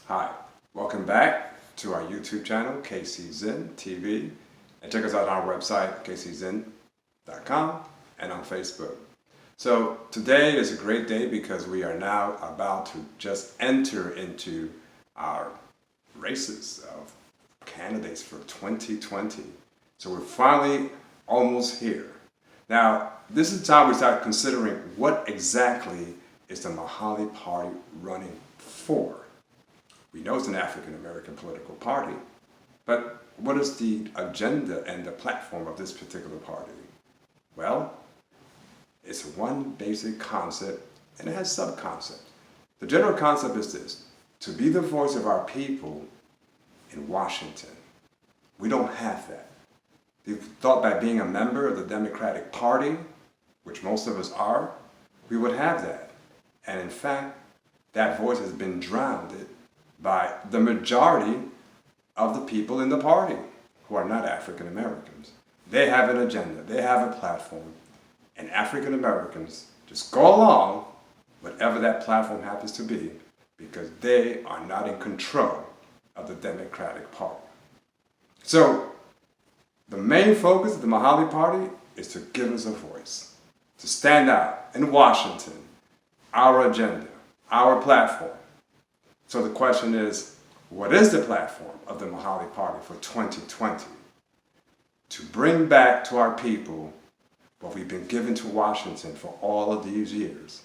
Hi, welcome back to our YouTube channel, KC Zen TV, and check us out on our website, kczen.com, and on Facebook. So today is a great day because we are now about to just enter into our races of candidates for 2020. So we're finally almost here. Now, this is the time we start considering what exactly is the Mahali Party running for. We know it's an African American political party, but what is the agenda and the platform of this particular party? Well, it's one basic concept and it has sub-concepts. The general concept is this: to be the voice of our people in Washington. We don't have that. We thought by being a member of the Democratic Party, which most of us are, we would have that. And in fact, that voice has been drowned by the majority of the people in the party who are not African Americans. They have an agenda, they have a platform, and African Americans just go along whatever that platform happens to be because they are not in control of the Democratic Party. So the main focus of the Mahali Party is to give us a voice, to stand out in Washington, our agenda, our platform. So the question is, what is the platform of the Mahali Party for 2020? To bring back to our people what we've been given to Washington for all of these years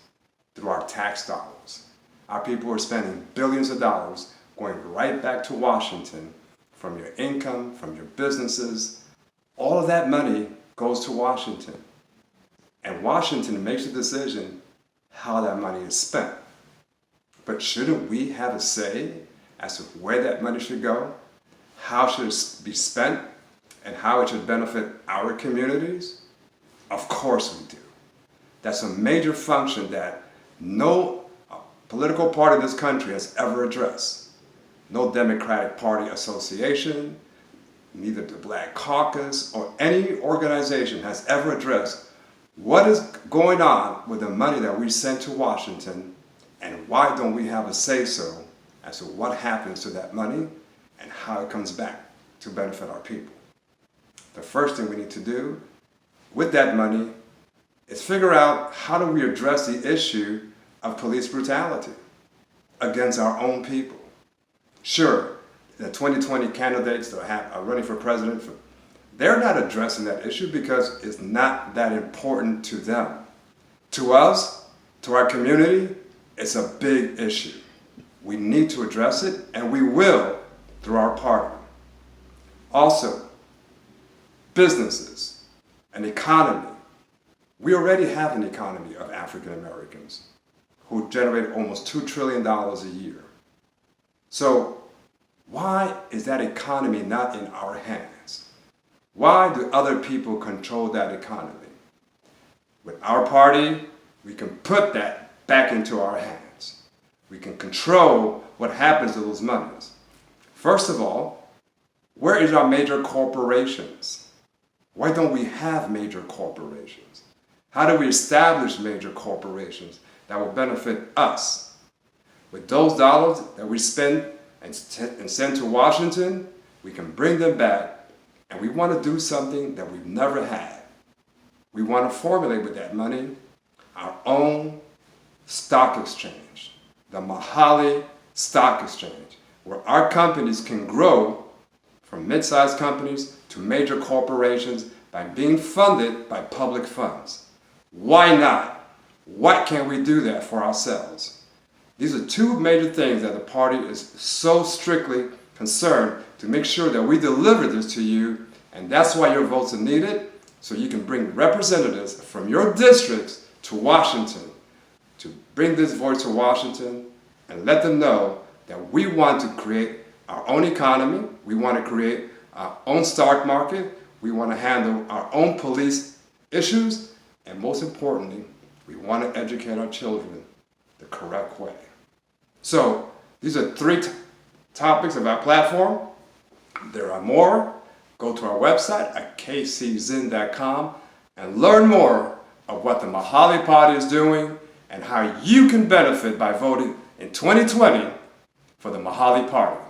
through our tax dollars. Our people are spending billions of dollars going right back to Washington from your income, from your businesses. All of that money goes to Washington. And Washington makes the decision how that money is spent. But shouldn't we have a say as to where that money should go, how should it be spent, and how it should benefit our communities? Of course we do. That's a major function that no political party in this country has ever addressed. No Democratic Party association, neither the Black Caucus or any organization has ever addressed what is going on with the money that we send to Washington, and why don't we have a say-so as to what happens to that money and how it comes back to benefit our people. The first thing we need to do with that money is figure out how do we address the issue of police brutality against our own people. Sure, the 2020 candidates that are running for president, they're not addressing that issue because it's not that important to them. To us, to our community, it's a big issue. We need to address it, and we will through our party. Also, businesses, an economy. We already have an economy of African Americans who generate almost $2 trillion a year. So why is that economy not in our hands? Why do other people control that economy? With our party, we can put that back into our hands. We can control what happens to those monies. First of all, where is our major corporations? Why don't we have major corporations? How do we establish major corporations that will benefit us? With those dollars that we spend and send to Washington, we can bring them back, and we want to do something that we've never had. We want to formulate with that money our own stock exchange, the Mahali Stock Exchange, where our companies can grow from mid-sized companies to major corporations by being funded by public funds. Why not? Why can't we do that for ourselves? These are two major things that the party is so strictly concerned to make sure that we deliver this to you, and that's why your votes are needed, so you can bring representatives from your districts to Washington to bring this voice to Washington and let them know that we want to create our own economy, we want to create our own stock market, we want to handle our own police issues, and most importantly, we want to educate our children the correct way. So these are three topics of our platform. There are more. Go to our website at kczen.com and learn more of what the Mahali Party is doing and how you can benefit by voting in 2020 for the Mahali party.